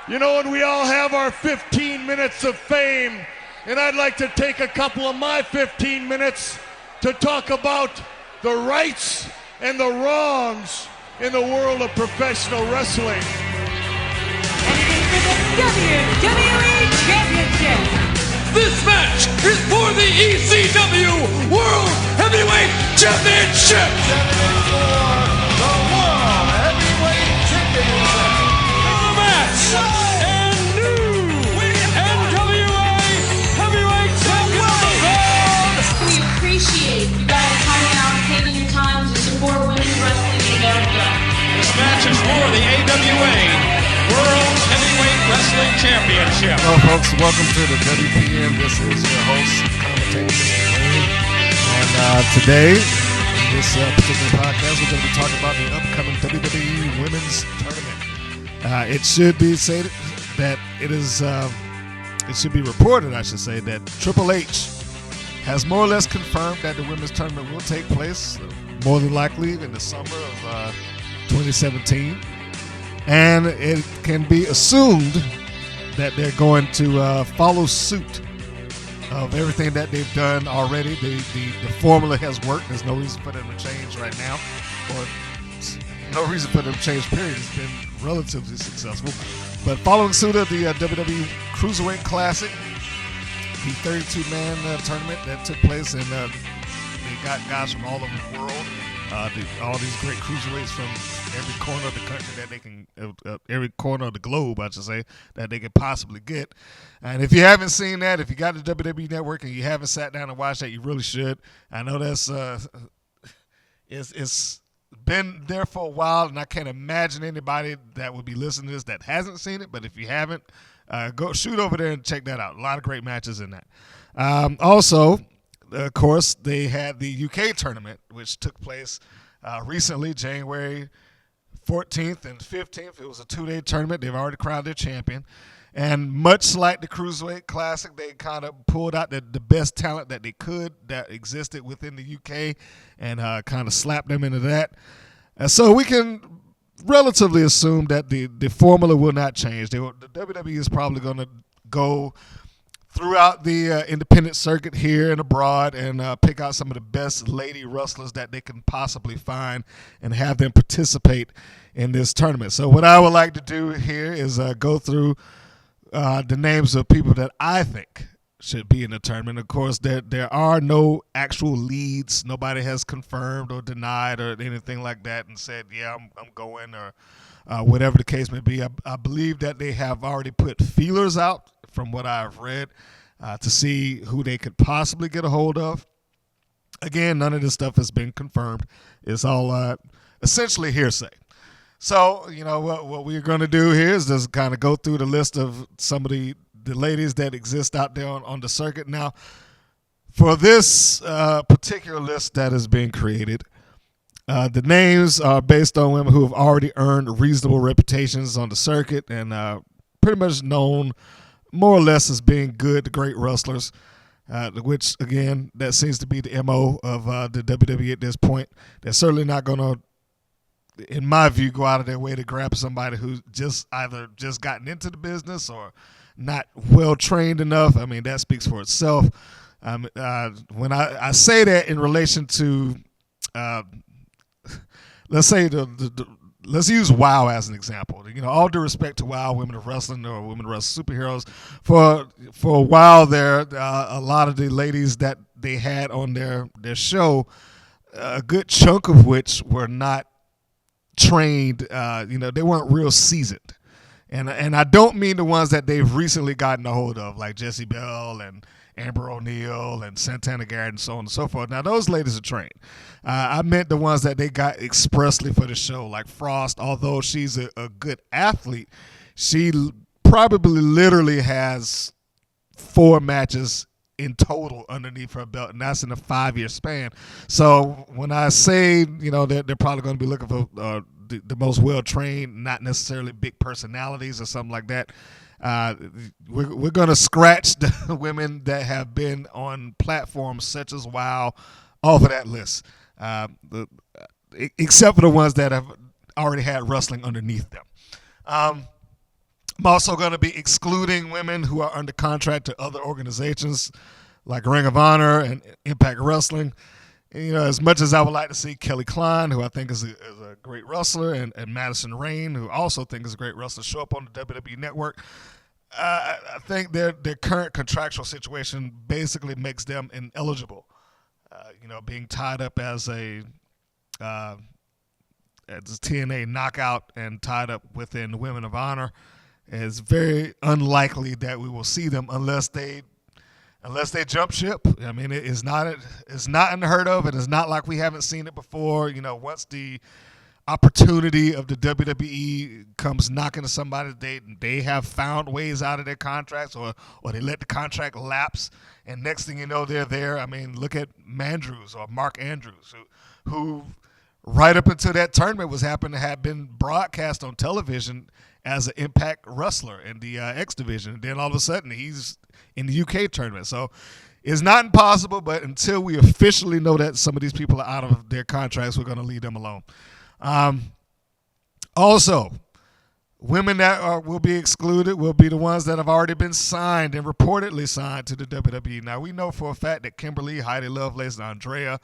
You know, and we all have our 15 minutes of fame, and I'd like to take a couple of my 15 minutes to talk about the rights and the wrongs in the world of professional wrestling. And it is for the WWE Championship. This match is for the ECW World Heavyweight Championship. The World Heavyweight Championship. The match and new NWA Heavyweight Champion of the world. We appreciate you guys coming out and taking your time to support women's wrestling in America. This match is for the AWA World Heavyweight Wrestling Championship. Hello, folks. Welcome to the WPN. This is your host, commentator, Mr. Wayne. And today, in this particular podcast, we're going to be talking about the upcoming WWE Women's Tournament. It should be said that it should be reported, I should say, that Triple H has more or less confirmed that the Women's Tournament will take place, more than likely in the summer of 2017. And it can be assumed that they're going to follow suit of everything that they've done already. The formula has worked. There's no reason for them to change right now, or no reason for them to change, period. It's been relatively successful. But following suit of the WWE Cruiserweight Classic, the 32-man tournament that took place, and they got guys from all over the world. All these great cruiserweights from every corner of the country that they can, every corner of the globe, I should say, that they could possibly get. And if you haven't seen that, if you got the WWE Network and you haven't sat down and watched that, you really should. I know that's it's been there for a while, and I can't imagine anybody that would be listening to this that hasn't seen it. But if you haven't, go shoot over there and check that out. A lot of great matches in that. Also, of course, they had the UK tournament, which took place recently, January 14th and 15th. It was a 2-day tournament. They've already crowned their champion. And much like the Cruiserweight Classic, they kind of pulled out the best talent that they could that existed within the UK and kind of slapped them into that. So we can relatively assume that the formula will not change. The WWE is probably going to go throughout the independent circuit here and abroad and pick out some of the best lady wrestlers that they can possibly find and have them participate in this tournament. So what I would like to do here is go through the names of people that I think should be in the tournament. Of course, there are no actual leads. Nobody has confirmed or denied or anything like that and said, yeah, I'm going, or whatever the case may be. I believe that they have already put feelers out, from what I've read, to see who they could possibly get a hold of. Again, none of this stuff has been confirmed. It's all essentially hearsay. So, you know, what we're going to do here is just kind of go through the list of some of the ladies that exist out there on the circuit. Now, for this particular list that is being created, the names are based on women who have already earned reasonable reputations on the circuit and pretty much known more or less as being good, great wrestlers, which, again, that seems to be the MO of the WWE at this point. They're certainly not going to, in my view, go out of their way to grab somebody who's either just gotten into the business or not well trained enough. I mean, that speaks for itself. When I say that in relation to, let's say let's use WoW as an example. You know, all due respect to WoW, Women of Wrestling or Women of Wrestling Superheroes, for a while there, a lot of the ladies that they had on their show, a good chunk of which were not trained. They weren't real seasoned. And I don't mean the ones that they've recently gotten a hold of, like Jessie Bell and Amber O'Neal and Santana Garrett and so on and so forth. Now, those ladies are trained. I meant the ones that they got expressly for the show, like Frost. Although she's a good athlete, she probably literally has 4 matches in total underneath her belt, and that's in a 5-year span. So when I say, they're probably going to be looking for the most well-trained, not necessarily big personalities or something like that, we're going to scratch the women that have been on platforms such as WoW off of that list, except for the ones that have already had wrestling underneath them. I'm also going to be excluding women who are under contract to other organizations like Ring of Honor and Impact Wrestling. And, as much as I would like to see Kelly Klein, who I think is a great wrestler, and Madison Rayne, who also think is a great wrestler, show up on the WWE Network, I think their current contractual situation basically makes them ineligible. Being tied up as a TNA knockout and tied up within Women of Honor, it's very unlikely that we will see them unless they jump ship. I mean, it's not unheard of, and it's not like we haven't seen it before. Once the opportunity of the WWE comes knocking to somebody, they have found ways out of their contracts, or they let the contract lapse, and next thing you know, they're there. I mean, look at Mandrews or Mark Andrews, who right up until that tournament was happening to have been broadcast on television as an Impact wrestler in the X division. And then all of a sudden he's in the UK tournament. So it's not impossible, but until we officially know that some of these people are out of their contracts, we're going to leave them alone. Also, women that will be excluded will be the ones that have already been signed and reportedly signed to the WWE. Now, we know for a fact that Kimberly, Heidi Lovelace, and Andrea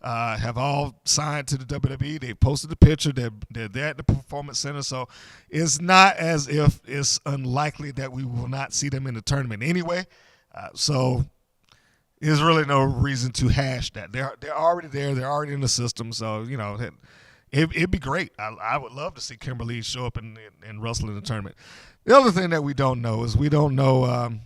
have all signed to the WWE. They posted the picture. They're there at the Performance Center. So it's not as if it's unlikely that we will not see them in the tournament anyway. So there's really no reason to hash that. They're already there. They're already in the system. So, it'd be great. I would love to see Kimberly show up and wrestle in the tournament. The other thing that we don't know is we don't know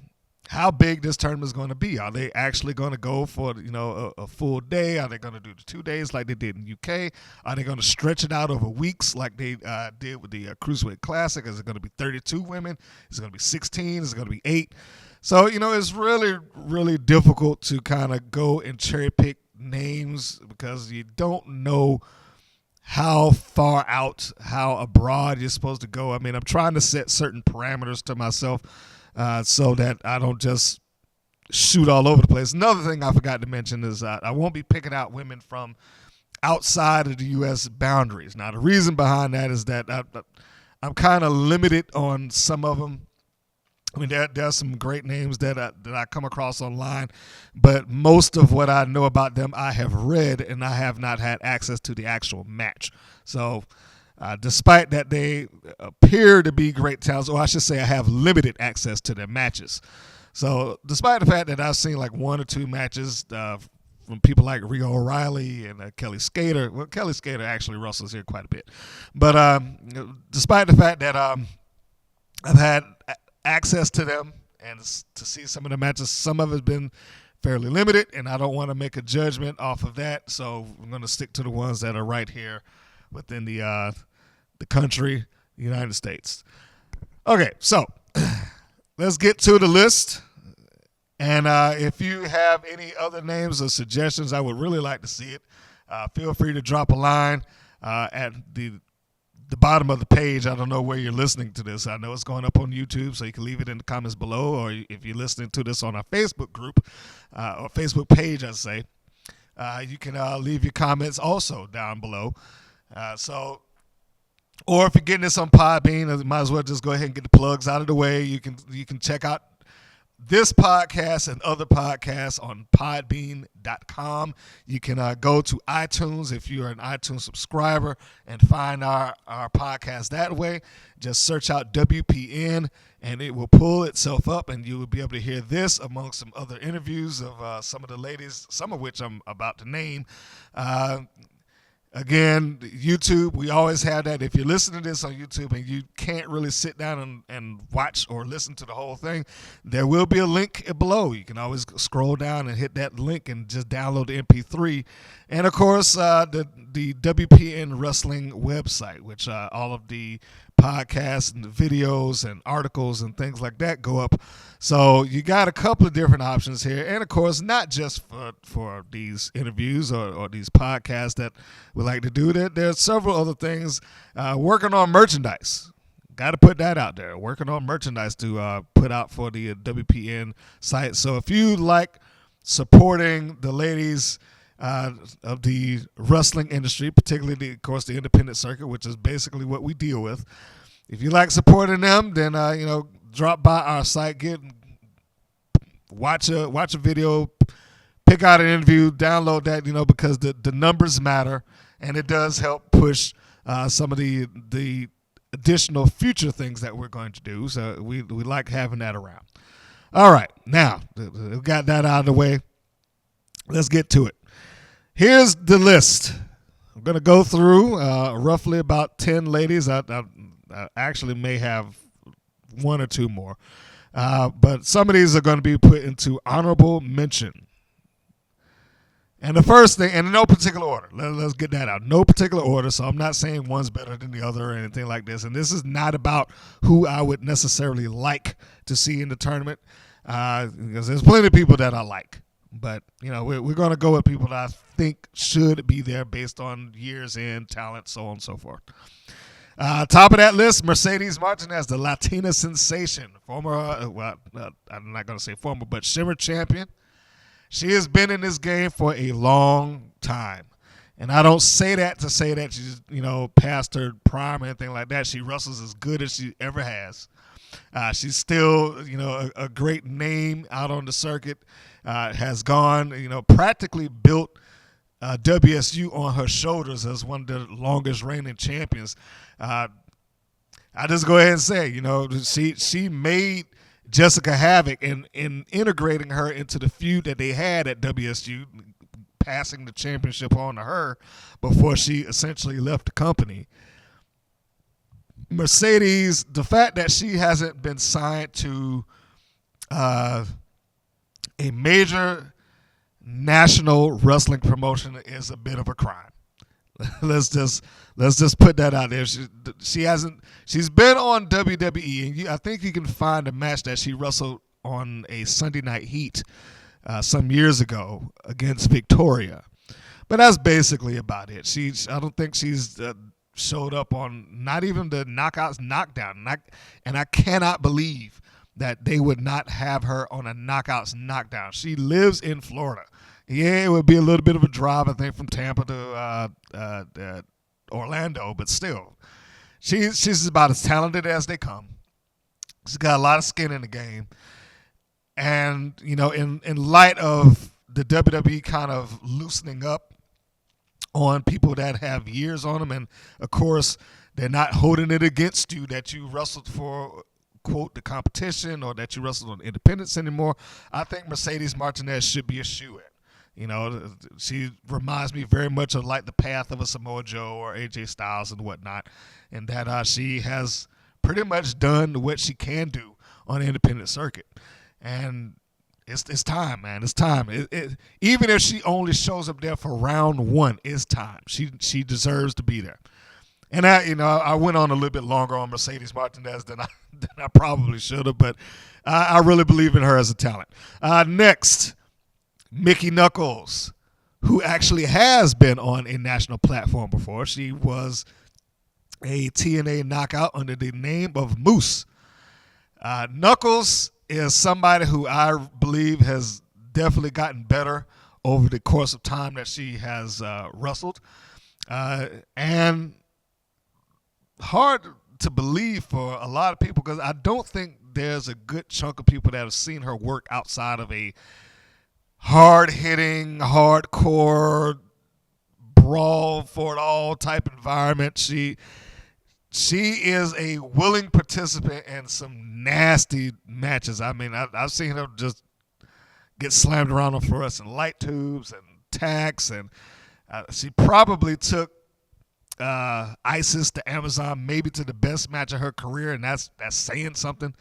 how big this tournament is going to be. Are they actually going to go for a full day? Are they going to do the 2 days like they did in UK? Are they going to stretch it out over weeks like they did with the Cruiserweight Classic? Is it going to be 32 women? Is it going to be 16? Is it going to be 8? So it's really, really difficult to kind of go and cherry pick names because you don't know how far out, how abroad you're supposed to go. I mean, I'm trying to set certain parameters to myself so that I don't just shoot all over the place. Another thing I forgot to mention is I won't be picking out women from outside of the U.S. boundaries. Now, the reason behind that is that I'm kind of limited on some of them. I mean, there's some great names that I come across online, but most of what I know about them I have read, and I have not had access to the actual match. So despite that they appear to be great talents, or I should say I have limited access to their matches. So despite the fact that I've seen like 1 or 2 matches from people like Rhea O'Reilly and Kelly Skater. Well, Kelly Skater actually wrestles here quite a bit. But despite the fact that I've had access to them and to see some of the matches, some of it's been fairly limited, and I don't want to make a judgment off of that. So I'm going to stick to the ones that are right here within the country, the United States. Okay, so let's get to the list. And if you have any other names or suggestions, I would really like to see it. Feel free to drop a line at the bottom of the page. I don't know where you're listening to this. I know it's going up on YouTube, so you can leave it in the comments below. Or if you're listening to this on our Facebook group or Facebook page, I'd say, you can leave your comments also down below. Or if you're getting this on Podbean, might as well just go ahead and get the plugs out of the way. You can check out this podcast and other podcasts on podbean.com. You can go to iTunes if you're an iTunes subscriber and find our podcast that way. Just search out WPN and it will pull itself up, and you will be able to hear this among some other interviews of some of the ladies, some of which I'm about to name. Again, YouTube, we always have that. If you're listening to this on YouTube and you can't really sit down and watch or listen to the whole thing, there will be a link below. You can always scroll down and hit that link and just download the MP3. And, of course, the WPN Wrestling website, which all of the podcasts and the videos and articles and things like that go up. So you got a couple of different options here. And, of course, not just for these interviews or these podcasts that we like to do. There's several other things. Working on merchandise. Got to put that out there. Working on merchandise to put out for the WPN site. So if you like supporting the ladies of the wrestling industry, particularly, of course, the independent circuit, which is basically what we deal with. if you like supporting them, then drop by our site, watch a video, pick out an interview, download that, because the numbers matter, and it does help push some of the additional future things that we're going to do. So we like having that around. All right, now we got that out of the way. Let's get to it. Here's the list. I'm going to go through roughly about 10 ladies. I actually may have one or two more. But some of these are going to be put into honorable mention. And the first thing, and in no particular order, let's get that out. No particular order, so I'm not saying one's better than the other or anything like this. And this is not about who I would necessarily like to see in the tournament, because there's plenty of people that I like. But, we're going to go with people that I think should be there based on years in, talent, so on and so forth. Top of that list, Mercedes Martinez, the Latina sensation, former, I'm not going to say former, but Shimmer champion. She has been in this game for a long time. And I don't say that to say that she's, past her prime or anything like that. She wrestles as good as she ever has. She's still, a great name out on the circuit. Has gone, practically built WSU on her shoulders as one of the longest reigning champions. I just go ahead and say, she made Jessica Havoc in integrating her into the feud that they had at WSU, passing the championship on to her before she essentially left the company. Mercedes, the fact that she hasn't been signed to a major national wrestling promotion is a bit of a crime. Let's just put that out there. She's been on WWE, and I think you can find a match that she wrestled on a Sunday Night Heat some years ago against Victoria. But that's basically about it. I don't think she's showed up on not even the Knockouts Knockdown, and I cannot believe that they would not have her on a Knockouts Knockdown. She lives in Florida. Yeah, it would be a little bit of a drive, I think, from Tampa to Orlando, but still, she's about as talented as they come. She's got a lot of skin in the game, and in light of the WWE kind of loosening up on people that have years on them, and of course, they're not holding it against you that you wrestled for, quote, the competition, or that you wrestled on independence anymore. I think Mercedes Martinez should be a shoo-in. She reminds me very much of like the path of a Samoa Joe or AJ Styles and whatnot, and that she has pretty much done what she can do on the independent circuit. And it's time, man. It's time. Even if she only shows up there for round one, it's time. She deserves to be there. And I went on a little bit longer on Mercedes Martinez than I probably should have, but I really believe in her as a talent. Next, Mickey Knuckles, who actually has been on a national platform before. She was a TNA knockout under the name of Moose. Knuckles is somebody who I believe has definitely gotten better over the course of time that she has wrestled. And hard to believe for a lot of people, because I don't think there's a good chunk of people that have seen her work outside of a hard-hitting, hardcore, brawl for it all type environment. She is a willing participant in some nasty matches. I mean, I've seen her just get slammed around on fluorescent light tubes and tacks, and she probably took Isis to Amazon maybe to the best match of her career, and that's saying something.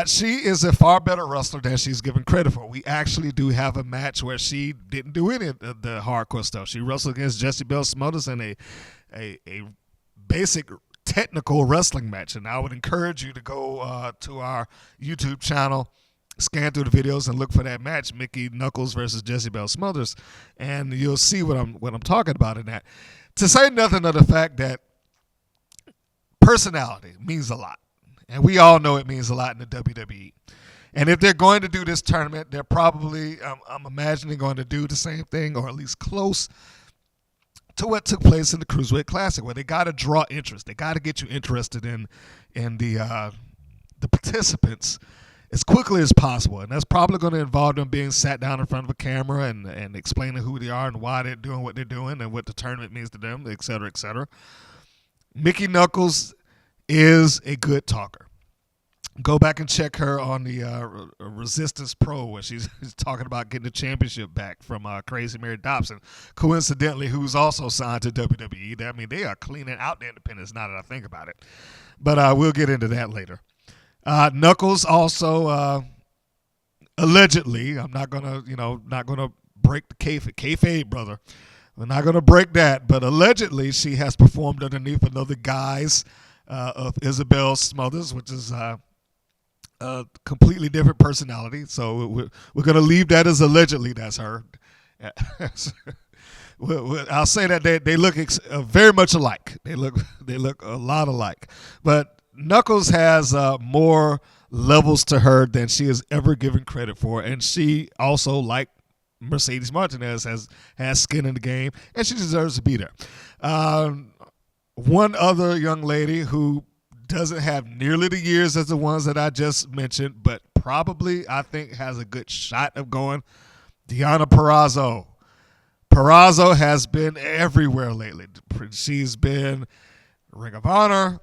She is a far better wrestler than she's given credit for. We actually do have a match where she didn't do any of the hardcore stuff. She wrestled against Jessie Belle Smulders in a basic technical wrestling match. And I would encourage you to go to our YouTube channel, scan through the videos, and look for that match, Mickey Knuckles versus Jessie Belle Smulders, and you'll see what I'm talking about in that. To say nothing of the fact that personality means a lot. And we all know it means a lot in the WWE. And if they're going to do this tournament, they're probably, I'm imagining, going to do the same thing, or at least close to what took place in the Cruiserweight Classic, where they got to draw interest. They got to get you interested in the participants as quickly as possible, and that's probably going to involve them being sat down in front of a camera and explaining who they are and why they're doing what they're doing and what the tournament means to them, et cetera, et cetera. Mickey Knuckles is a good talker. Go back and check her on the Resistance Pro, where she's talking about getting the championship back from Crazy Mary Dobson, coincidentally, who's also signed to WWE. I mean, they are cleaning out the independents now that I think about it. But we'll get into that later. Knuckles also allegedly, I'm not gonna break the kayfabe, brother. We're not gonna break that, but allegedly she has performed underneath another guise of Isabel Smothers, which is a completely different personality. So we're gonna leave that as allegedly that's her. I'll say that they look very much alike. They look a lot alike, but Knuckles has more levels to her than she has ever given credit for, and she also, like Mercedes Martinez, has skin in the game, and she deserves to be there. One other young lady who doesn't have nearly the years as the ones that I just mentioned, but probably I think has a good shot of going, Deonna Purrazzo. Purrazzo has been everywhere lately. She's been Ring of Honor.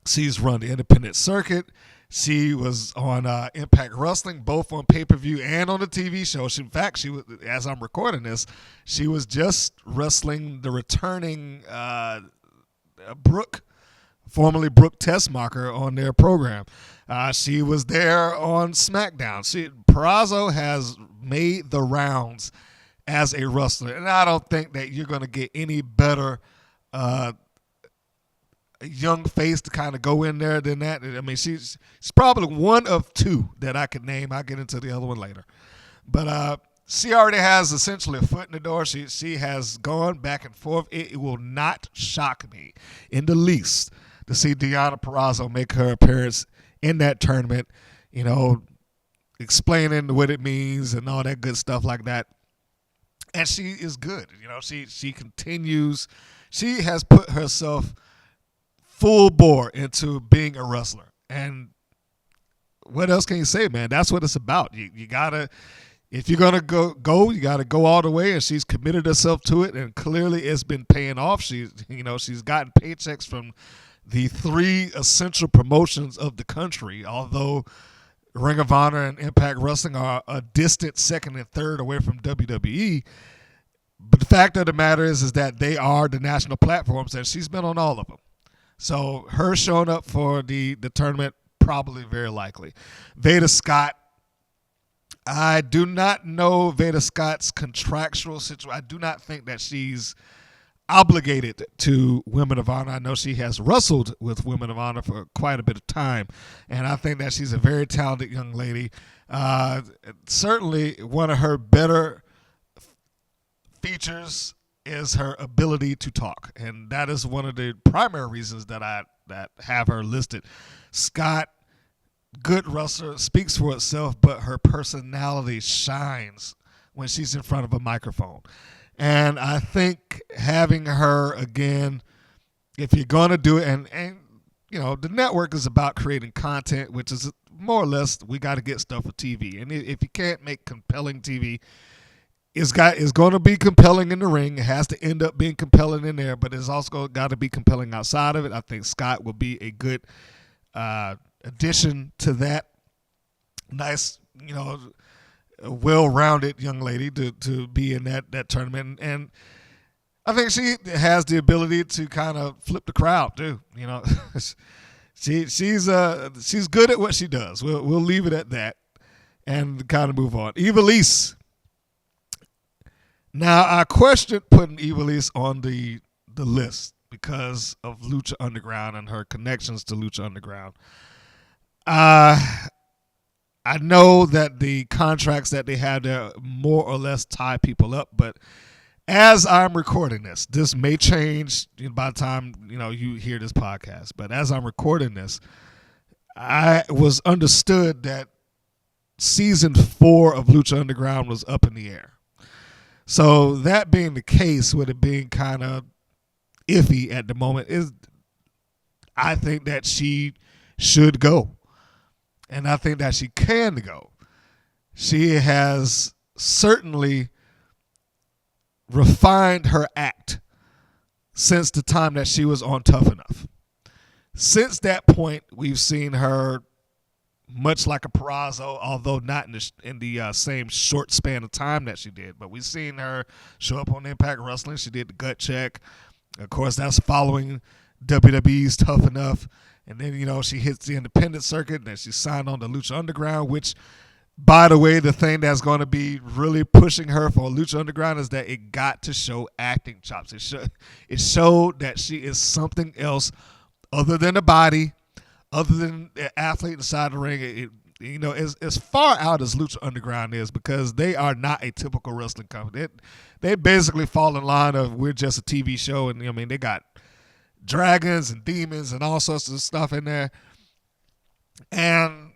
She's run the independent circuit. She was on Impact Wrestling, both on pay-per-view and on the TV show. In fact, she was, as I'm recording this, she was just wrestling the returning Brooke, formerly Brooke Tessmacher, on their program. She was there on SmackDown. Purrazzo has made the rounds as a wrestler, and I don't think that you're going to get any better young face to kind of go in there than that. I mean, she's probably one of two that I could name. I'll get into the other one later. But she already has essentially a foot in the door. She has gone back and forth. It will not shock me in the least to see Deonna Purrazzo make her appearance in that tournament, explaining what it means and all that good stuff like that. And she is good. She continues. She has put herself full bore into being a wrestler. And what else can you say, man? That's what it's about. You gotta, if you're gonna go, you gotta go all the way. And she's committed herself to it, and clearly it's been paying off. She's gotten paychecks from the three essential promotions of the country, although Ring of Honor and Impact Wrestling are a distant second and third away from WWE. But the fact of the matter is that they are the national platforms, and she's been on all of them. So her showing up for the tournament, probably very likely. Veda Scott, I do not know Veda Scott's contractual situation. I do not think that she's obligated to Women of Honor. I know she has wrestled with Women of Honor for quite a bit of time, and I think that she's a very talented young lady. Certainly one of her better features is her ability to talk, and that is one of the primary reasons that have her listed. Scott, good wrestler, speaks for itself, but her personality shines when she's in front of a microphone. And I think having her again, if you're going to do it, and the network is about creating content, which is more or less we got to get stuff for TV. And if you can't make compelling TV, it's going to be compelling in the ring. It has to end up being compelling in there, but it's also got to be compelling outside of it. I think Scott will be a good addition to that. Nice, well-rounded young lady to be in that tournament, and I think she has the ability to kind of flip the crowd too. She's good at what she does. We'll leave it at that and kind of move on. Ivelisse. Now I questioned putting Ivelisse on the list because of Lucha Underground and her connections to Lucha Underground. I know that the contracts that they have there more or less tie people up, but as I'm recording this may change by the time you hear this podcast. But as I'm recording this, I was understood that season 4 of Lucha Underground was up in the air. So that being the case, with it being kind of iffy at the moment, I think that she should go. And I think that she can go. She has certainly refined her act since the time that she was on Tough Enough. Since that point, we've seen her much like a Peraza, although not in the same short span of time that she did. But we've seen her show up on Impact Wrestling. She did the gut check. Of course, that's following WWE's Tough Enough. And then, she hits the independent circuit, and then she signed on to Lucha Underground, which, by the way, the thing that's going to be really pushing her for Lucha Underground is that it got to show acting chops. It showed that she is something else other than a body, other than an athlete inside the ring. As far out as Lucha Underground is, because they are not a typical wrestling company. They basically fall in line of, we're just a TV show, and they got dragons and demons and all sorts of stuff in there. And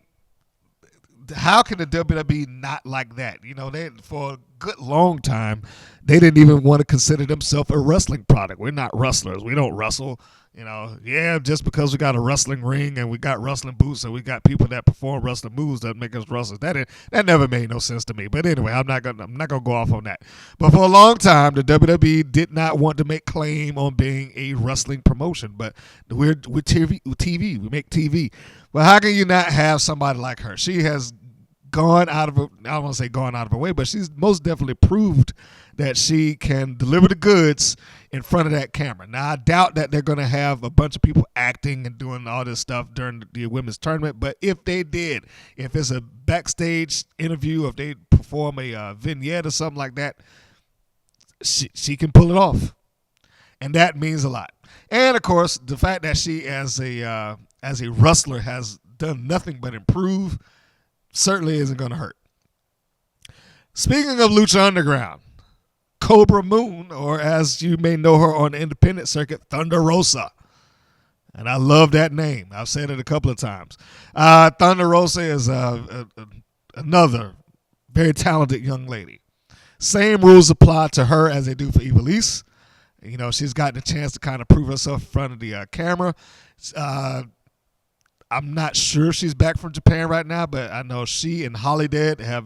how can the WWE not like that? They, for a good long time, they didn't even want to consider themselves a wrestling product. We're not wrestlers. We don't wrestle. Just because we got a wrestling ring and we got wrestling boots and we got people that perform wrestling moves that make us wrestlers, that never made no sense to me. But anyway, I'm not gonna go off on that. But for a long time, the WWE did not want to make claim on being a wrestling promotion. But we're TV. We make TV. Well, how can you not have somebody like her? She has gone out of, I don't want to say gone out of her way, but she's most definitely proved that she can deliver the goods in front of that camera. Now, I doubt that they're going to have a bunch of people acting and doing all this stuff during the women's tournament, but if they did, if it's a backstage interview, if they perform a vignette or something like that, she can pull it off. And that means a lot. And, of course, the fact that she, as a wrestler, has done nothing but improve certainly isn't going to hurt. Speaking of Lucha Underground, Cobra Moon, or as you may know her on the independent circuit, Thunder Rosa. And I love that name. I've said it a couple of times. Thunder Rosa is another very talented young lady. Same rules apply to her as they do for Ivelisse. She's gotten a chance to kind of prove herself in front of the camera. I'm not sure she's back from Japan right now, but I know she and Holidead have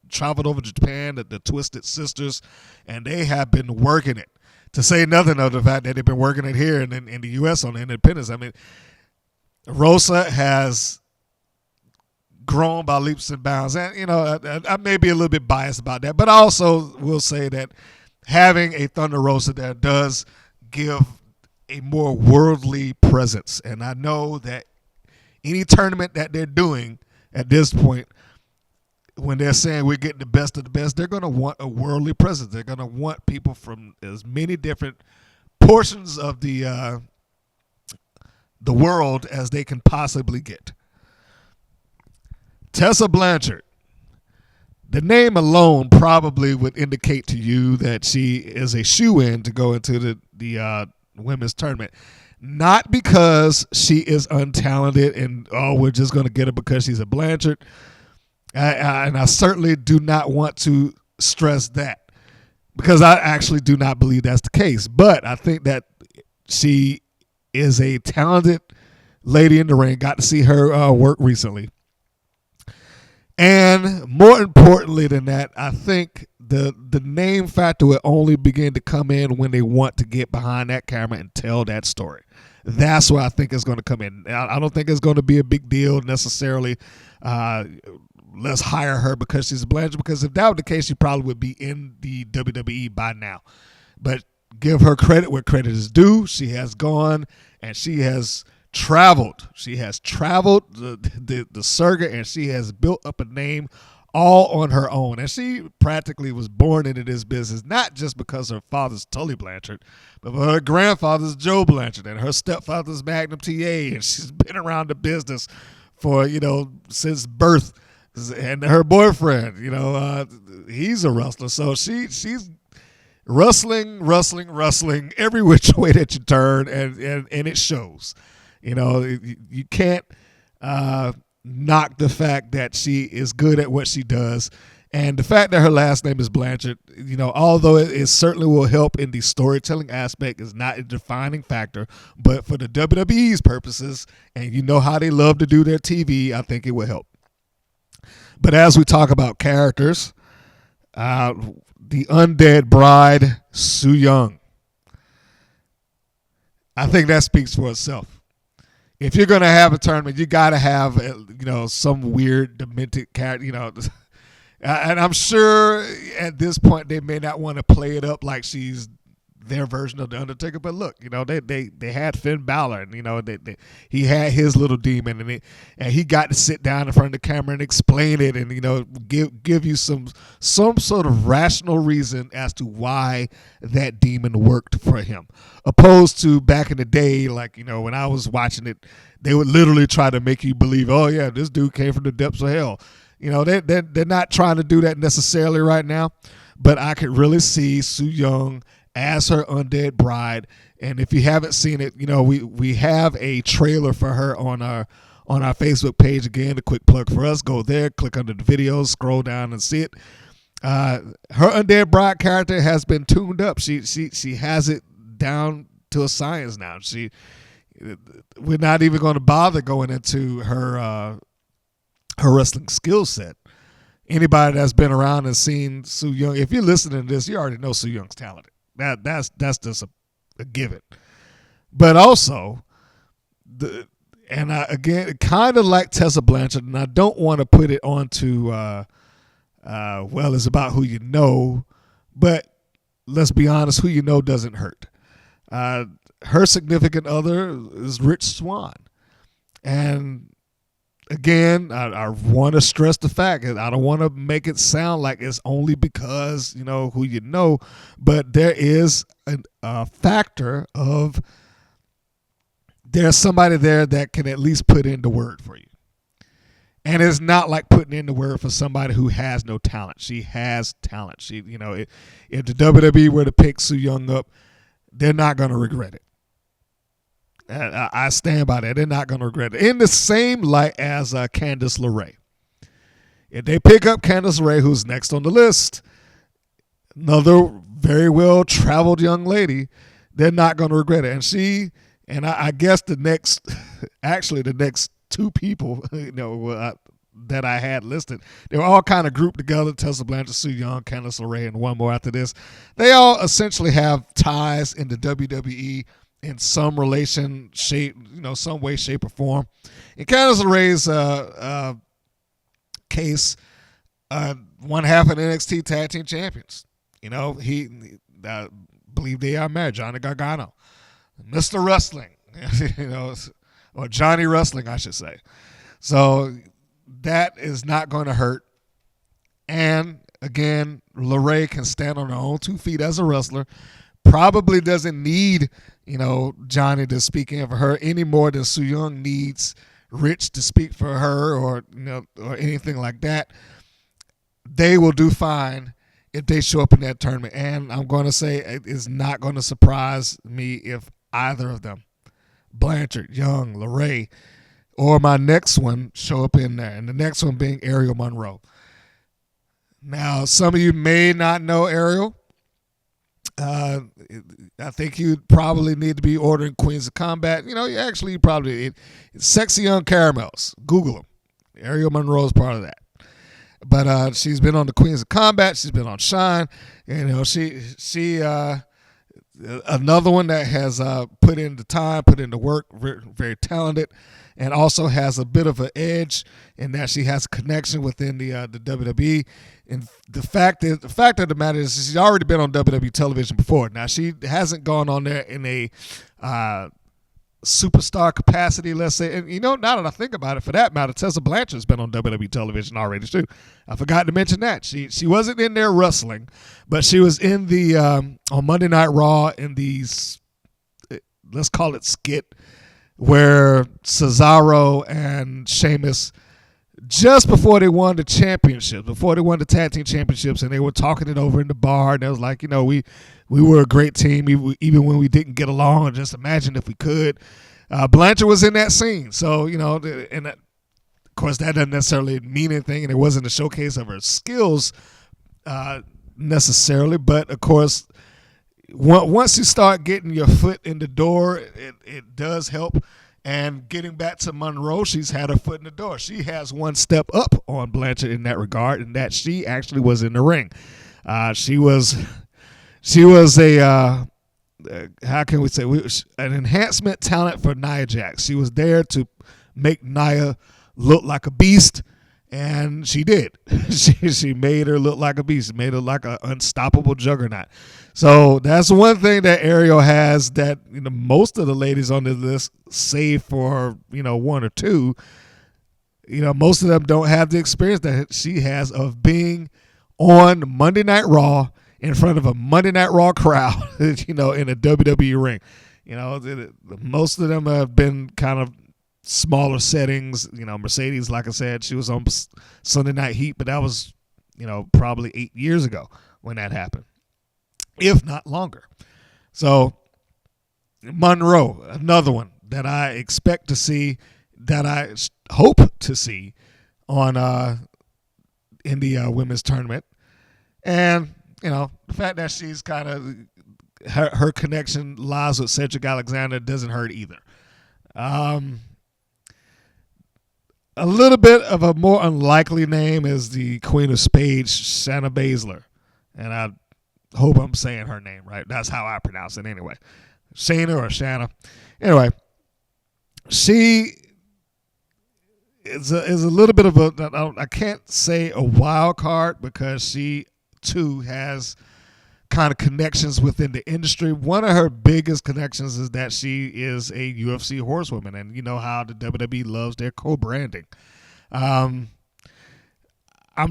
traveled over to Japan, the Twisted Sisters, and they have been working it. To say nothing of the fact that they've been working it here in the U.S. on the independence. I mean, Rosa has grown by leaps and bounds. And, I may be a little bit biased about that, but I also will say that having a Thunder Rosa there does give a more worldly presence. And I know that any tournament that they're doing at this point, when they're saying we're getting the best of the best, they're going to want a worldly presence. They're going to want people from as many different portions of the world as they can possibly get. Tessa Blanchard. The name alone probably would indicate to you that she is a shoo-in to go into the women's tournament. Not because she is untalented and, we're just going to get her because she's a Blanchard. And I certainly do not want to stress that, because I actually do not believe that's the case. But I think that she is a talented lady in the ring. Got to see her work recently. And more importantly than that, I think the name factor will only begin to come in when they want to get behind that camera and tell that story. That's where I think it's going to come in. I don't think it's going to be a big deal necessarily. Let's hire her because she's a Blanchard, because if that were the case, she probably would be in the WWE by now. But give her credit where credit is due. She has gone and she has traveled. She has traveled the circuit, and she has built up a name all on her own. And she practically was born into this business, not just because her father's Tully Blanchard, but her grandfather's Joe Blanchard and her stepfather's Magnum TA. And she's been around the business for, since birth. And her boyfriend, he's a wrestler. So she's wrestling every which way that you turn, and it shows. You can't knock the fact that she is good at what she does. And the fact that her last name is Blanchard, although it certainly will help in the storytelling aspect, is not a defining factor. But for the WWE's purposes, and you know how they love to do their TV, I think it will help. But as we talk about characters, the undead bride, Su Yung. I think that speaks for itself. If you're going to have a tournament, you got to have, some weird, demented character, And I'm sure at this point they may not want to play it up like she's their version of the Undertaker. But look, they had Finn Balor, and he had his little demon, and he got to sit down in front of the camera and explain it, and give you some sort of rational reason as to why that demon worked for him, opposed to back in the day, like when I was watching it, they would literally try to make you believe, oh yeah, this dude came from the depths of hell. They're not trying to do that necessarily right now, but I could really see Su Yung as her undead bride. And if you haven't seen it, we have a trailer for her on our Facebook page. Again, a quick plug for us. Go there, click under the videos, scroll down and see it. Her undead bride character has been tuned up. She has it down to a science now. We're not even going to bother going into her wrestling skill set. Anybody that's been around and seen Su Yung, if you're listening to this, you already know Su Young's talented. That's just a given. But also, again, kind of like Tessa Blanchard, and I don't want to put it onto, it's about who you know, but let's be honest, who you know doesn't hurt. Her significant other is Rich Swann. And again, I want to stress the fact that I don't want to make it sound like it's only because, who you know, but there is a factor of there's somebody there that can at least put in the word for you. And it's not like putting in the word for somebody who has no talent. She has talent. If the WWE were to pick Su Yung up, they're not going to regret it. I stand by that. They're not going to regret it. In the same light as Candice LeRae. If they pick up Candice LeRae, who's next on the list, another very well-traveled young lady, they're not going to regret it. And I guess the next two people, that I had listed, they were all kind of grouped together. Tessa Blanchard, Su Yung, Candice LeRae, and one more after this. They all essentially have ties in the WWE in some relation, shape, some way, shape, or form. In Candice LeRae's case, one half of the NXT Tag Team Champions. I believe they are married. Johnny Gargano, Mr. Wrestling, or Johnny Wrestling, I should say. So that is not going to hurt. And again, LeRae can stand on her own 2 feet as a wrestler. Probably doesn't need, Johnny to speak in for her any more than Su Yung needs Rich to speak for her, or anything like that. They will do fine if they show up in that tournament. And I'm going to say it is not going to surprise me if either of them, Blanchard, Young, LeRae, or my next one, show up in there. And the next one being Ariel Monroe. Now, some of you may not know Ariel. I think you'd probably need to be ordering Queens of Combat. You probably Sexy Young Caramels. Google them. Ariel Monroe is part of that. But she's been on the Queens of Combat. She's been on Shine. She another one that has put in the time, put in the work, very, very talented, and also has a bit of an edge in that she has a connection within the WWE. And the fact of the matter is she's already been on WWE television before. Now, she hasn't gone on there in a superstar capacity, let's say. And, now that I think about it, for that matter, Tessa Blanchard's been on WWE television already, too. I forgot to mention that. She wasn't in there wrestling, but she was in the, on Monday Night Raw in these, let's call it skit, where Cesaro and Sheamus, just before they won the championship, before they won the tag team championships, and they were talking it over in the bar, and it was like, we were a great team, even when we didn't get along, and just imagine if we could. Blanchard was in that scene. So, and Of course, that doesn't necessarily mean anything, and it wasn't a showcase of her skills necessarily. But, of course, once you start getting your foot in the door, it does help. And getting back to Monroe, she's had her foot in the door. She has one step up on Blanchard in that regard, in that she actually was in the ring. She was a how can we say, an enhancement talent for Nia Jax. She was there to make Nia look like a beast, and she did. She made her look like a beast, made her like an unstoppable juggernaut. So that's one thing that Ariel has that most of the ladies on this list, save for one or two, most of them don't have the experience that she has of being on Monday Night Raw in front of a Monday Night Raw crowd, in a WWE ring. Most of them have been kind of smaller settings. Mercedes, like I said, she was on Sunday Night Heat, but that was, probably 8 years ago when that happened, if not longer. So Monroe, another one that I expect to see, that I hope to see on in the women's tournament. And, the fact that she's kind of, her connection lies with Cedric Alexander doesn't hurt either. A little bit of a more unlikely name is the Queen of Spades, Shayna Baszler. And I hope I'm saying her name right. That's how I pronounce it anyway. Shayna or Shanna. Anyway, she is a little bit of a, I can't say a wild card because she too has kind of connections within the industry. One of her biggest connections is that she is a UFC horsewoman, and you know how the WWE loves their co-branding. I'm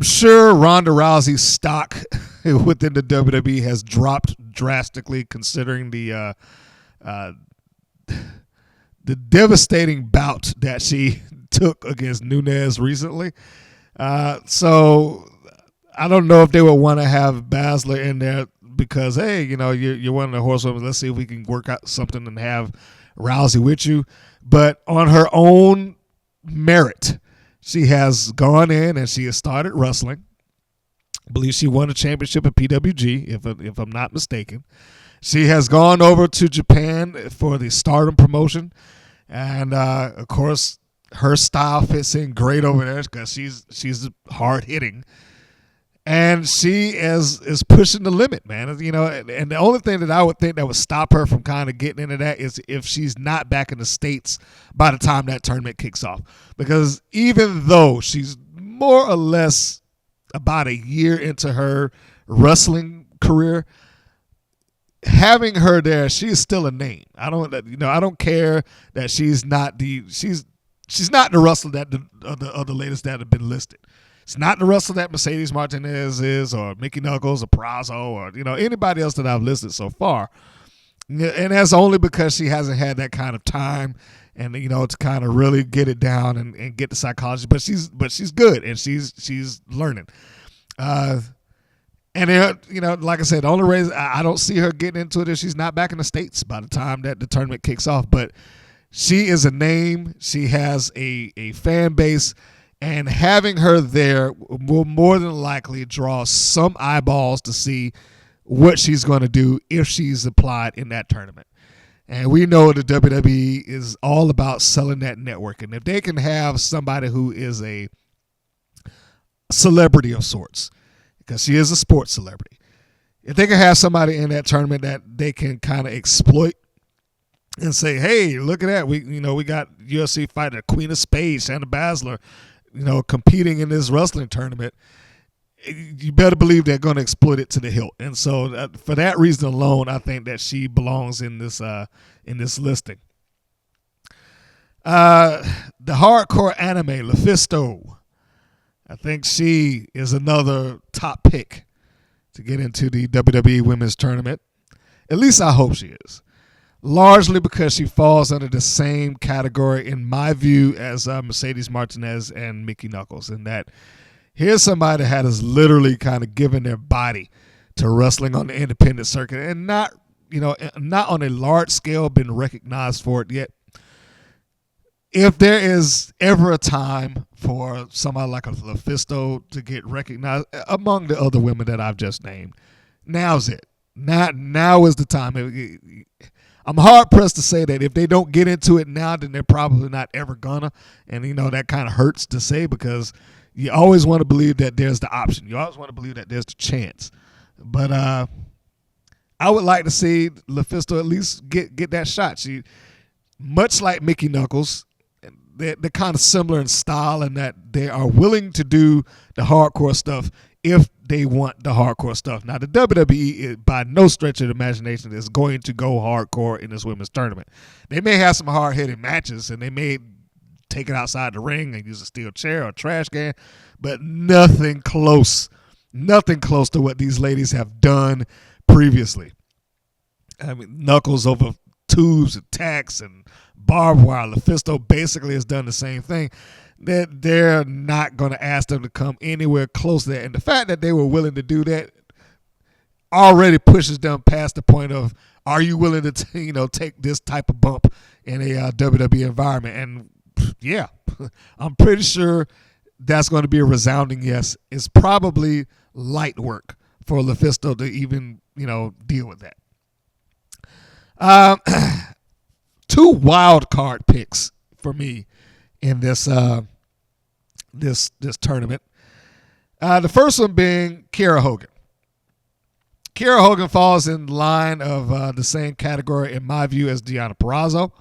sure Ronda Rousey's stock within the WWE has dropped drastically, considering the devastating bout that she took against Nunes recently. So I don't know if they would want to have Baszler in there because, hey, you're one of the horsewomen. Let's see if we can work out something and have Rousey with you. But on her own merit, she has gone in and she has started wrestling. I believe she won a championship at PWG, if I'm not mistaken. She has gone over to Japan for the Stardom promotion. And, of course, her style fits in great over there because she's hard-hitting. And she is pushing the limit, man. And the only thing that I would think that would stop her from kind of getting into that is if she's not back in the States by the time that tournament kicks off. Because even though she's more or less about a year into her wrestling career, having her there, she's still a name. I don't care that she's not the wrestler that the latest that have been listed. It's not the wrestler that Mercedes Martinez is, or Mickey Knuckles, or Prazzo, or anybody else that I've listed so far. And that's only because she hasn't had that kind of time, and to kind of really get it down and get the psychology. But she's good, and she's learning. And like I said, the only reason I don't see her getting into it is she's not back in the States by the time that the tournament kicks off. But she is a name. She has a fan base. And having her there will more than likely draw some eyeballs to see what she's going to do if she's applied in that tournament. And we know the WWE is all about selling that network. And if they can have somebody who is a celebrity of sorts, because she is a sports celebrity, if they can have somebody in that tournament that they can kind of exploit and say, hey, look at that. We got UFC fighter Queen of Spades, Shayna Baszler, competing in this wrestling tournament, you better believe they're going to exploit it to the hilt. And so for that reason alone, I think that she belongs in this listing. The hardcore anime, Lufisto. I think she is another top pick to get into the WWE Women's Tournament. At least I hope she is. Largely because she falls under the same category, in my view, as Mercedes Martinez and Mickey Knuckles, in that here's somebody that has literally kind of given their body to wrestling on the independent circuit and not on a large scale been recognized for it yet. if there is ever a time for somebody like a LuFisto to get recognized among the other women that I've just named, now's it. Now is the time. I'm hard pressed to say that if they don't get into it now, then they're probably not ever gonna. And that kind of hurts to say, because you always want to believe that there's the option. You always want to believe that there's the chance. But I would like to see LuFisto at least get that shot. She, much like Mickey Knuckles, they're kind of similar in style in that they are willing to do the hardcore stuff if they want the hardcore stuff. Now, the WWE, by no stretch of the imagination, is going to go hardcore in this women's tournament. They may have some hard-hitting matches, and they may take it outside the ring and use a steel chair or a trash can, but nothing close to what these ladies have done previously. I mean, Knuckles over tubes and tacks and barbed wire. LuFisto basically has done the same thing. They're not going to ask them to come anywhere close to that. And the fact that they were willing to do that already pushes them past the point of, are you willing to take this type of bump in a WWE environment? And yeah, I'm pretty sure that's going to be a resounding yes. It's probably light work for LuFisto to even deal with that. 2 wild card picks for me in this this tournament. The first one being Kiera Hogan. Kiera Hogan falls in line of the same category, in my view, as Deonna Purrazzo.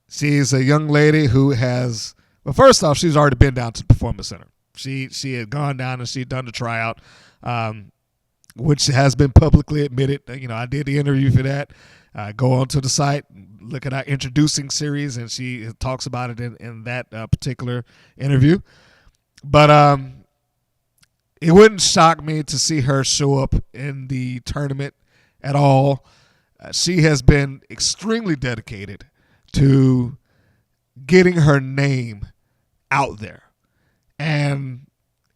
She's a young lady who has, well, first off, she's already been down to the Performance Center. She had gone down and she'd done the tryout, which has been publicly admitted. I did the interview for that. Go onto the site, look at our introducing series, and she talks about it in that particular interview. But it wouldn't shock me to see her show up in the tournament at all. She has been extremely dedicated to getting her name out there. And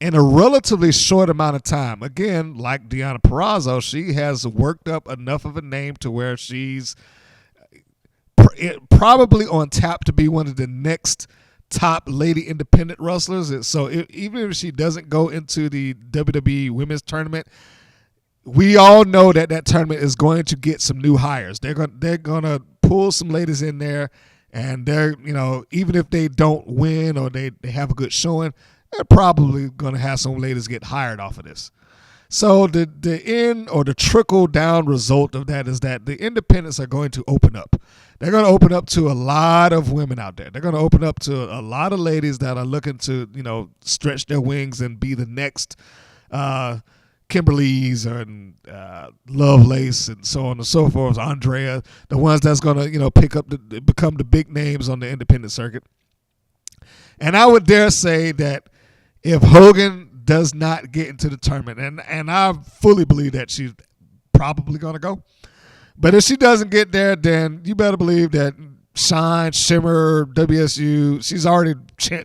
in a relatively short amount of time, again, like Deonna Purrazzo, she has worked up enough of a name to where she's probably on tap to be one of the next top lady independent wrestlers. So even if she doesn't go into the WWE Women's Tournament, we all know that tournament is going to get some new hires. They're going to pull some ladies in there, and they're even if they don't win or they have a good showing, they're probably going to have some ladies get hired off of this. So the end or the trickle down result of that is that the independents are going to open up. They're going to open up to a lot of women out there. They're going to open up to a lot of ladies that are looking to, stretch their wings and be the next Kimberly's and Lovelace and so on and so forth. Andrea, the ones that's going to, pick up become the big names on the independent circuit. And I would dare say that if Hogan does not get into the tournament, and I fully believe that she's probably going to go, but if she doesn't get there, then you better believe that Shine, Shimmer, WSU, she's already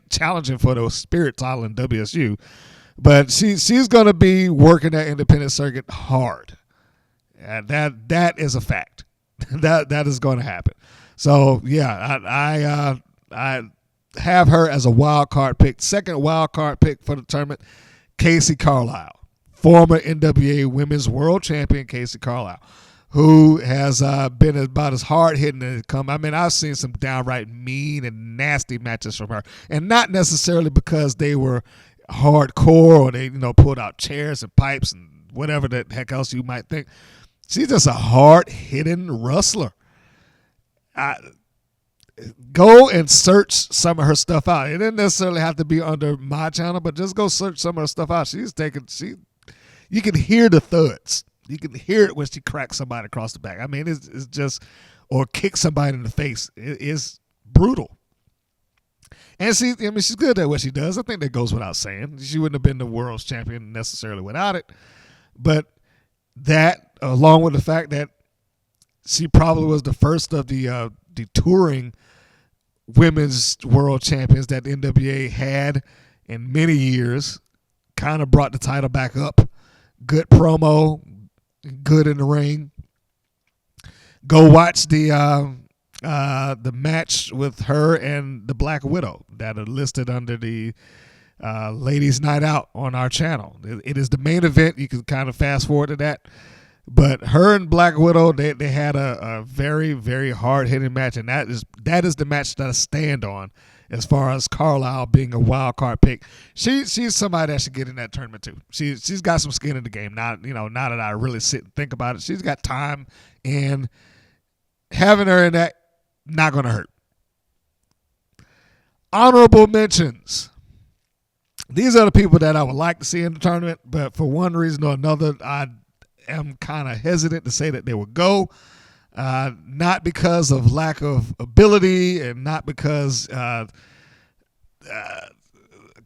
challenging for the Spirit title in WSU, but she's going to be working that independent circuit hard. And that is a fact. that is going to happen. So yeah, I have her as a wild card pick. Second wild card pick for the tournament, Casey Carlisle, former NWA Women's World Champion Casey Carlisle, who has been about as hard-hitting as it come. I mean, I've seen some downright mean and nasty matches from her, and not necessarily because they were hardcore or they pulled out chairs and pipes and whatever the heck else you might think. She's just a hard-hitting wrestler. Go and search some of her stuff out. It didn't necessarily have to be under my channel, but just go search some of her stuff out. You can hear the thuds. You can hear it when she cracks somebody across the back. I mean, it's just, or kicks somebody in the face. It is brutal. And she's good at what she does. I think that goes without saying. She wouldn't have been the world's champion necessarily without it. But that, along with the fact that she probably was the first of the touring women's world champions that the NWA had in many years, kind of brought the title back up. Good promo, good in the ring. Go watch the the match with her and the Black Widow that are listed under the Ladies Night Out on our channel. It is the main event. You can kind of fast forward to that. But her and Black Widow, they had a very, very hard-hitting match, and that is the match that I stand on as far as Carlisle being a wild card pick. She's somebody that should get in that tournament too. She's got some skin in the game. Now that I really sit and think about it, she's got time, and having her in that not going to hurt. Honorable mentions. These are the people that I would like to see in the tournament, but for one reason or another, I am kind of hesitant to say that they will go. Not because of lack of ability and not because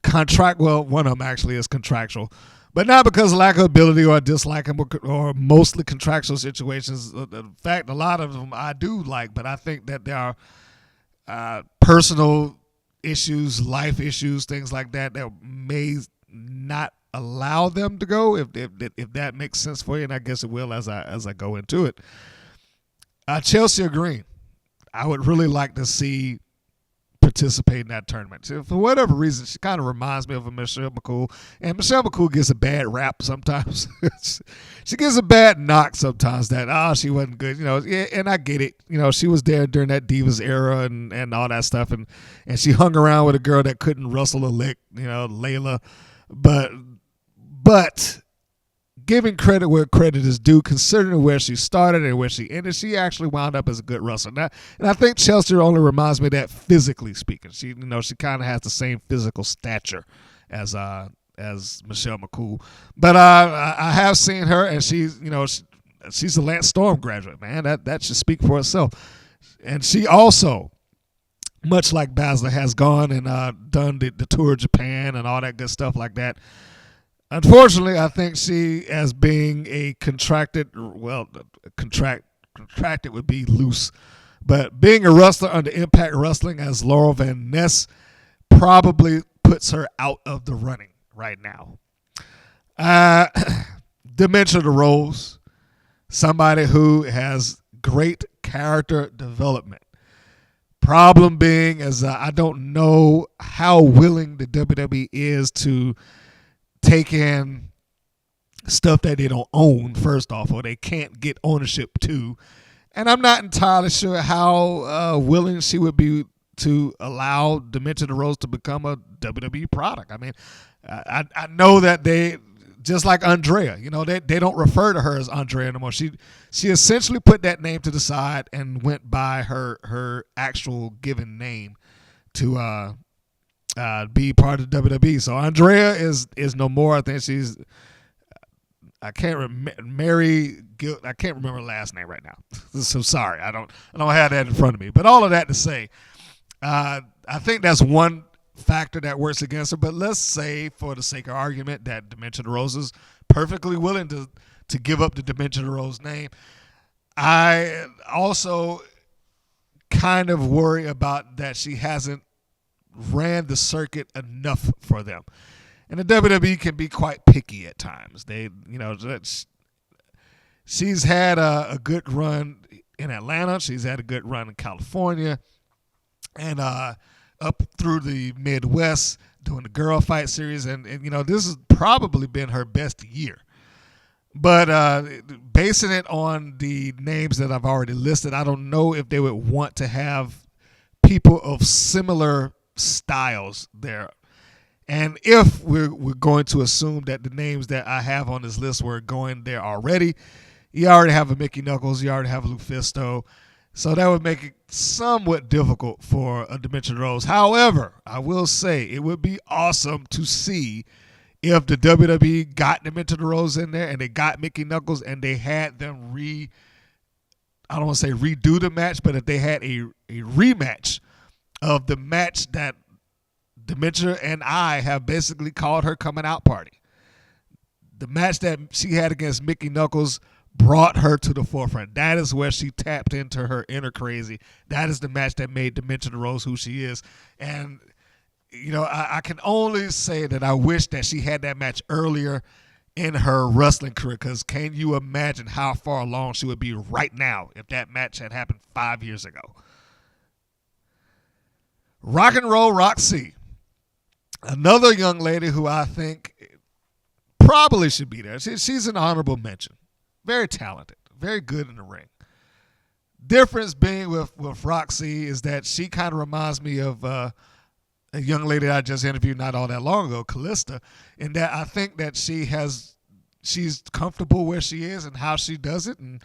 contract. Well, one of them actually is contractual, but not because of lack of ability or dislike them or mostly contractual situations. In fact, a lot of them I do like, but I think that there are personal issues, life issues, things like that may not allow them to go. If that makes sense for you, and I guess it will as I go into it. Chelsea Green, I would really like to see participate in that tournament. So for whatever reason, she kind of reminds me of a Michelle McCool, and Michelle McCool gets a bad rap sometimes. She gets a bad knock sometimes that she wasn't good, Yeah, and I get it. She was there during that Divas era and all that stuff, and she hung around with a girl that couldn't wrestle a lick, Layla, but. Giving credit where credit is due, considering where she started and where she ended, she actually wound up as a good wrestler. Now, and I think Chelsea only reminds me of that physically speaking. She kind of has the same physical stature as Michelle McCool. But I have seen her, and she's a Lance Storm graduate, man. That should speak for itself. And she also, much like Baszler, has gone and done the tour of Japan and all that good stuff like that. Unfortunately, I think she, as being a contracted would be loose, but being a wrestler under Impact Wrestling as Laurel Van Ness probably puts her out of the running right now. Dementia Rose, somebody who has great character development. Problem being is I don't know how willing the WWE is to take in stuff that they don't own, first off, or they can't get ownership to. And I'm not entirely sure how willing she would be to allow Dementia Rose to become a WWE product. I mean, I know that they, just like Andrea, they don't refer to her as Andrea anymore. She essentially put that name to the side and went by her actual given name to be part of WWE. So Andrea is no more. I think she's, I can't remember her last name right now. So sorry, I don't have that in front of me. But all of that to say, I think that's one factor that works against her. But let's say, for the sake of argument, that Dementia Rose is perfectly willing to give up the Dementia Rose name. I also kind of worry about that she hasn't ran the circuit enough for them. And the WWE can be quite picky at times. She's had a good run in Atlanta. She's had a good run in California. And up through the Midwest doing the Girl Fight series. And this has probably been her best year. But basing it on the names that I've already listed, I don't know if they would want to have people of similar styles there. And if we're going to assume that the names that I have on this list were going there already, you already have a Mickey Knuckles, you already have a Lufisto, so that would make it somewhat difficult for a Dementia Rose. However, I will say it would be awesome to see if the WWE got Dementia Rose in there and they got Mickey Knuckles and they had them I don't want to say redo the match, but if they had a rematch of the match that Dementia and I have basically called her coming out party. The match that she had against Mickey Knuckles brought her to the forefront. That is where she tapped into her inner crazy. That is the match that made Dementia Rose who she is. And, I can only say that I wish that she had that match earlier in her wrestling career, because can you imagine how far along she would be right now if that match had happened 5 years ago? Rock and Roll Roxy, another young lady who I think probably should be there. She's an honorable mention. Very talented, very good in the ring. Difference being with Roxy is that she kind of reminds me of a young lady that I just interviewed not all that long ago, Callista, in that I think that she's comfortable where she is and how she does it, and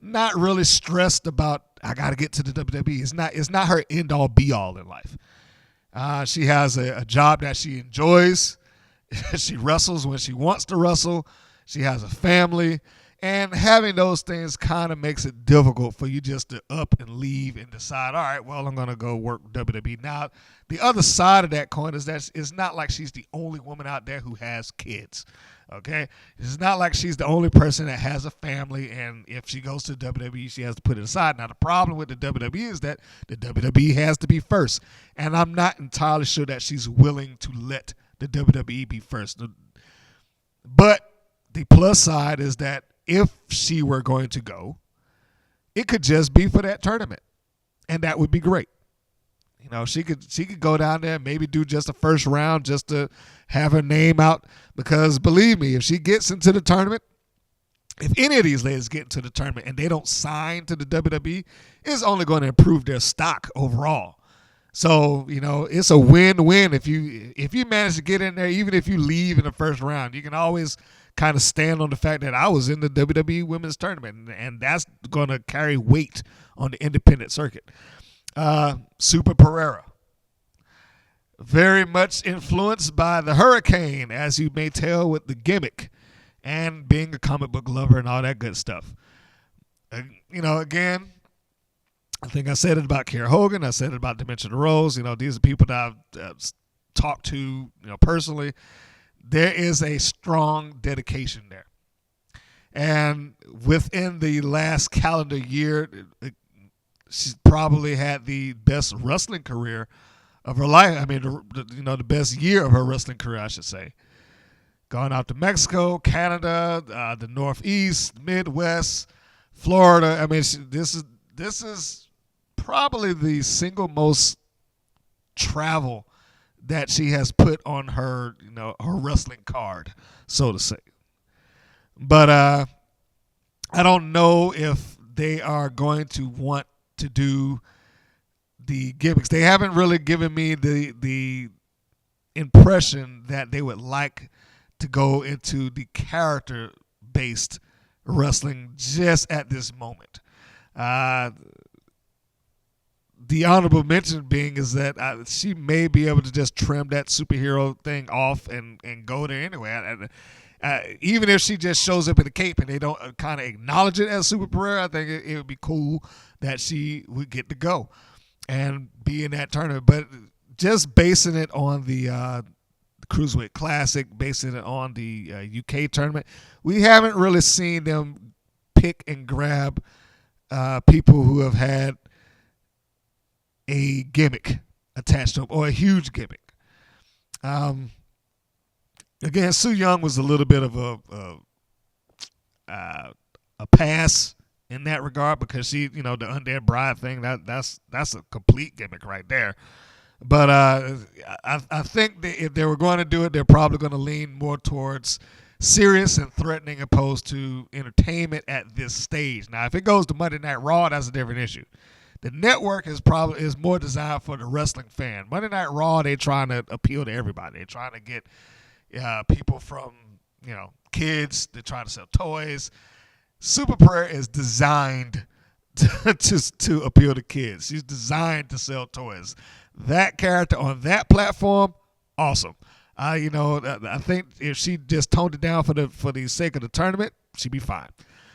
not really stressed about I got to get to the WWE. It's not her end all be all in life. She has a job that she enjoys. She wrestles when she wants to wrestle. She has a family. And having those things kind of makes it difficult for you just to up and leave and decide, all right, well, I'm going to go work WWE. Now, the other side of that coin is that it's not like she's the only woman out there who has kids, okay? It's not like she's the only person that has a family, and if she goes to WWE, she has to put it aside. Now, the problem with the WWE is that the WWE has to be first, and I'm not entirely sure that she's willing to let the WWE be first. But the plus side is that if she were going to go, it could just be for that tournament, and that would be great. You know, she could go down there and maybe do just a first round just to have her name out, because believe me, if she gets into the tournament, if any of these ladies get into the tournament and they don't sign to the WWE, it's only going to improve their stock overall. So, you know, it's a win-win if you manage to get in there. Even if you leave in the first round, you can always kind of stand on the fact that I was in the WWE Women's Tournament, and that's going to carry weight on the independent circuit. Super Pereira, very much influenced by the Hurricane, as you may tell with the gimmick and being a comic book lover and all that good stuff. You know, again, I think I said it about Kiera Hogan. I said it about Dimension Rose. You know, these are people that I've talked to, you know, personally. There is a strong dedication there. And within the last calendar year, she's probably had the best wrestling career of her life. I mean, the best year of her wrestling career, I should say. Gone out to Mexico, Canada, the Northeast, Midwest, Florida. I mean, this is probably the single most travel that she has put on her, you know, her wrestling card, so to say. But I don't know if they are going to want to do the gimmicks. They haven't really given me the impression that they would like to go into the character-based wrestling just at this moment. The honorable mention being is that she may be able to just trim that superhero thing off and go there anyway. Even if she just shows up in a cape and they don't kind of acknowledge it as Super Pereira, I think it would be cool that she would get to go and be in that tournament. But just basing it on the Cruiserweight Classic, basing it on the UK tournament, we haven't really seen them pick and grab people who have had a gimmick attached to them, or a huge gimmick. Again, Su Yung was a little bit of a pass in that regard, because she, you know, the Undead Bride thing, that's a complete gimmick right there. But I think that if they were going to do it, they're probably going to lean more towards serious and threatening opposed to entertainment at this stage. Now, if it goes to Monday Night Raw, that's a different issue. The network is more designed for the wrestling fan. Monday Night Raw, they're trying to appeal to everybody. They're trying to get people from, you know, kids. They're trying to sell toys. Super Pereira is designed to appeal to kids. She's designed to sell toys. That character on that platform, awesome. I think if she just toned it down for the sake of the tournament, she'd be fine.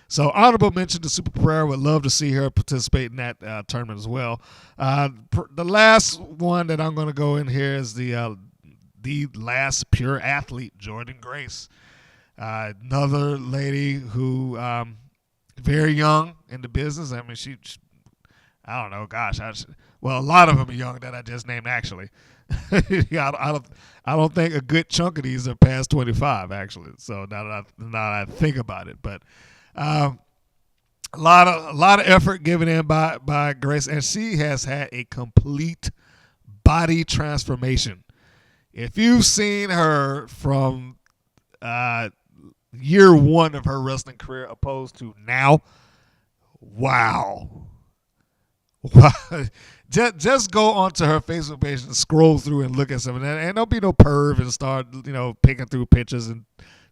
So honorable mention to Super Pereira. Would love to see her participate in that tournament as well. The last one that I'm going to go in here is the last pure athlete, Jordynne Grace. Another lady who very young in the business. I mean, I don't know. Gosh, a lot of them are young that I just named actually. I don't think a good chunk of these are past 25 actually. So now that I think about it, but. A lot of effort given in by Grace, and she has had a complete body transformation. If you've seen her from year one of her wrestling career opposed to now, wow. Just go onto her Facebook page and scroll through and look at some of that. And don't be no perv and start, picking through pictures and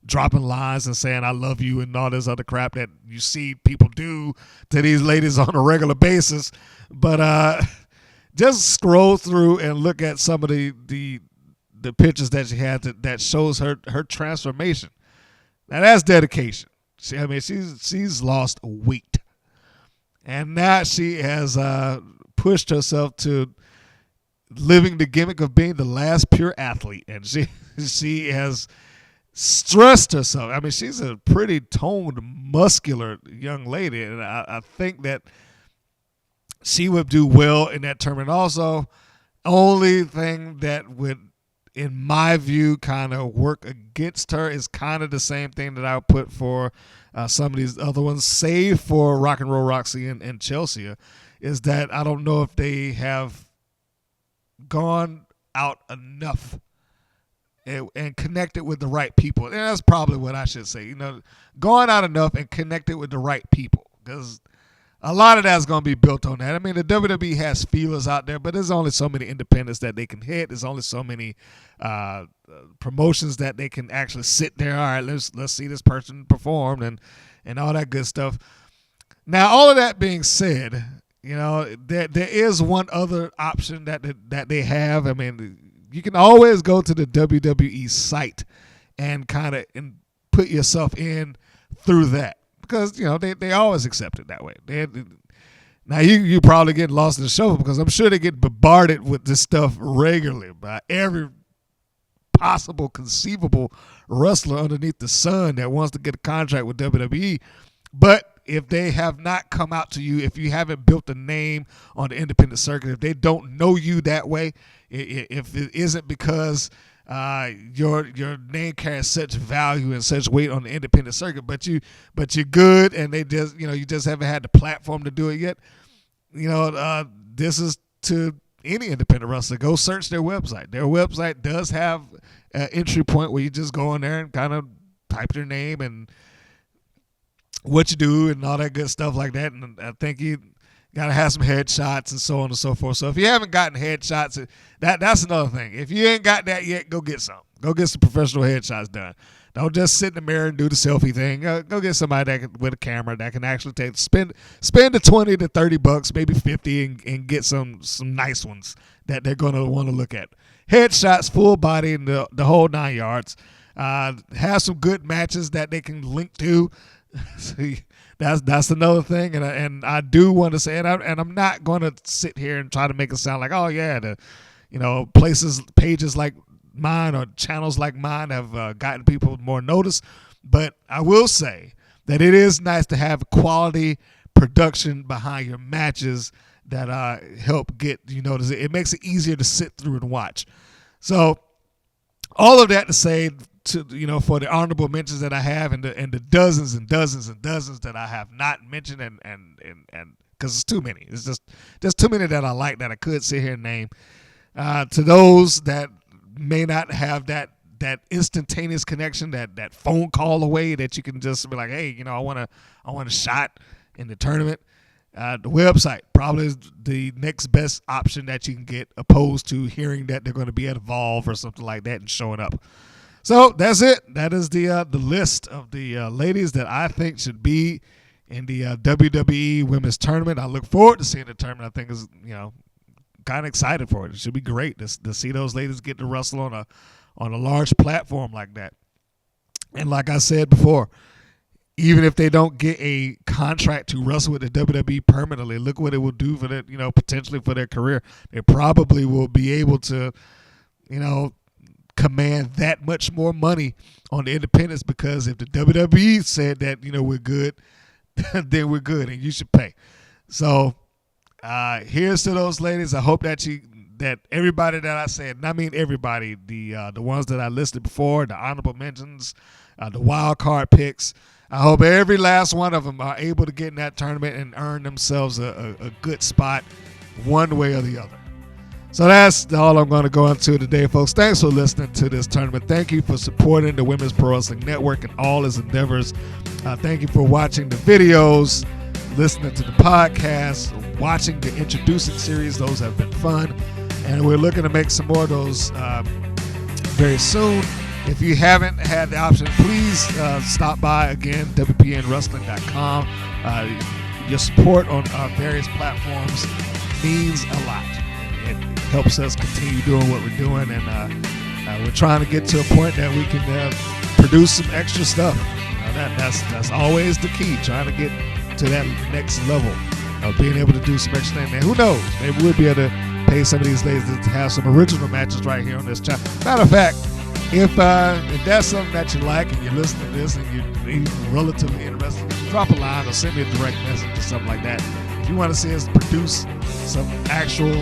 dropping lines and saying I love you and all this other crap that you see people do to these ladies on a regular basis. But just scroll through and look at some of the pictures that she had that shows her transformation. Now that's dedication. She's lost weight. And now she has pushed herself to living the gimmick of being the last pure athlete. And she has stressed herself. I mean, she's a pretty toned, muscular young lady. And I think that she would do well in that tournament also. Only thing that would, in my view, kind of work against her is kind of the same thing that I would put for some of these other ones, save for Rock and Roll Roxy and Chelsea, is that I don't know if they have gone out enough and connected with the right people. And that's probably what I should say. Going out enough and connected with the right people, because a lot of that's going to be built on that. I mean, the WWE has feelers out there, but there's only so many independents that they can hit. There's only so many promotions that they can actually sit there. All right, let's see this person perform and all that good stuff. Now, all of that being said, there is one other option that they have. I mean, you can always go to the WWE site and kind of put yourself in through that. Because, they always accept it that way. Now, you probably get lost in the shuffle because I'm sure they get bombarded with this stuff regularly by every possible, conceivable wrestler underneath the sun that wants to get a contract with WWE. But if they have not come out to you, if you haven't built a name on the independent circuit, if they don't know you that way, if it isn't because your name carries such value and such weight on the independent circuit, but you're good, and they just you just haven't had the platform to do it yet. This is to any independent wrestler. Go search their website. Their website does have an entry point where you just go in there and kind of type your name and what you do and all that good stuff like that. And I think you got to have some headshots and so on and so forth. So if you haven't gotten headshots, that's another thing. If you ain't got that yet, go get some. Go get some professional headshots done. Don't just sit in the mirror and do the selfie thing. Go get somebody with a camera that can actually spend the $20 to $30, maybe $50, and get some nice ones that they're going to want to look at. Headshots, full body, and the whole 9 yards. Have some good matches that they can link to. See, that's another thing, and I do want to say, and I'm not going to sit here and try to make it sound like, oh yeah, pages like mine or channels like mine have gotten people more notice, but I will say that it is nice to have quality production behind your matches that help get noticed. It makes it easier to sit through and watch. So all of that to say, for the honorable mentions that I have and the dozens and dozens and dozens that I have not mentioned, and because it's too many. It's just too many that I like that I could sit here and name. To those that may not have that instantaneous connection, that phone call away that you can just be like, hey, I want a shot in the tournament. The website probably is the next best option that you can get, opposed to hearing that they're going to be at Evolve or something like that and showing up. So that's it. That is the list of the ladies that I think should be in the WWE Women's Tournament. I look forward to seeing the tournament. I think is kind of excited for it. It should be great to see those ladies get to wrestle on a large platform like that. And like I said before, even if they don't get a contract to wrestle with the WWE permanently, look what it will do for their, potentially for their career. They probably will be able to, command that much more money on the independents, because if the WWE said that, we're good, then we're good and you should pay. So here's to those ladies. I hope that everybody that I said, and I mean everybody, the ones that I listed before, the honorable mentions, the wild card picks, I hope every last one of them are able to get in that tournament and earn themselves a good spot one way or the other. So that's all I'm going to go into today, folks. Thanks for listening to this tournament. Thank you for supporting the Women's Pro Wrestling Network and all its endeavors. Thank you for watching the videos, listening to the podcast, watching the introducing series. Those have been fun. And we're looking to make some more of those very soon. If you haven't had the option, please stop by again, WPNWrestling.com. Your support on our various platforms means a lot. It helps us continue doing what we're doing, and we're trying to get to a point that we can produce some extra stuff. That's always the key, trying to get to that next level of being able to do some extra things. And who knows, maybe we'll be able to pay some of these ladies to have some original matches right here on this channel. Matter of fact, if that's something that you like and you're listening to this and you're relatively interested, drop a line or send me a direct message or something like that. If you want to see us produce some actual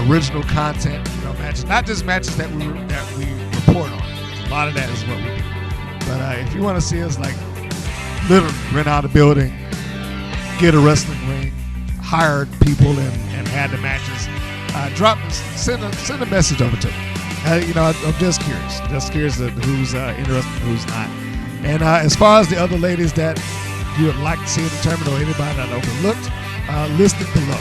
original content, matches, not just matches that we report on. A lot of that is what we do. But if you want to see us like literally rent out a building, get a wrestling ring, hire people and have the matches, send a message over to me. I'm just curious of who's interested and who's not. And as far as the other ladies that you would like to see in the tournament or anybody that I overlooked, listed below.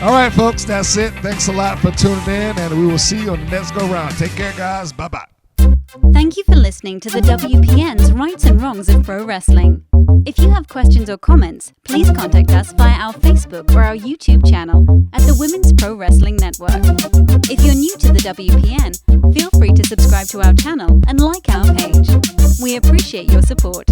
All right, folks, that's it. Thanks a lot for tuning in, and we will see you on the next go-round. Take care, guys. Bye-bye. Thank you for listening to the WPN's Rights and Wrongs of Pro Wrestling. If you have questions or comments, please contact us via our Facebook or our YouTube channel at the Women's Pro Wrestling Network. If you're new to the WPN, feel free to subscribe to our channel and like our page. We appreciate your support.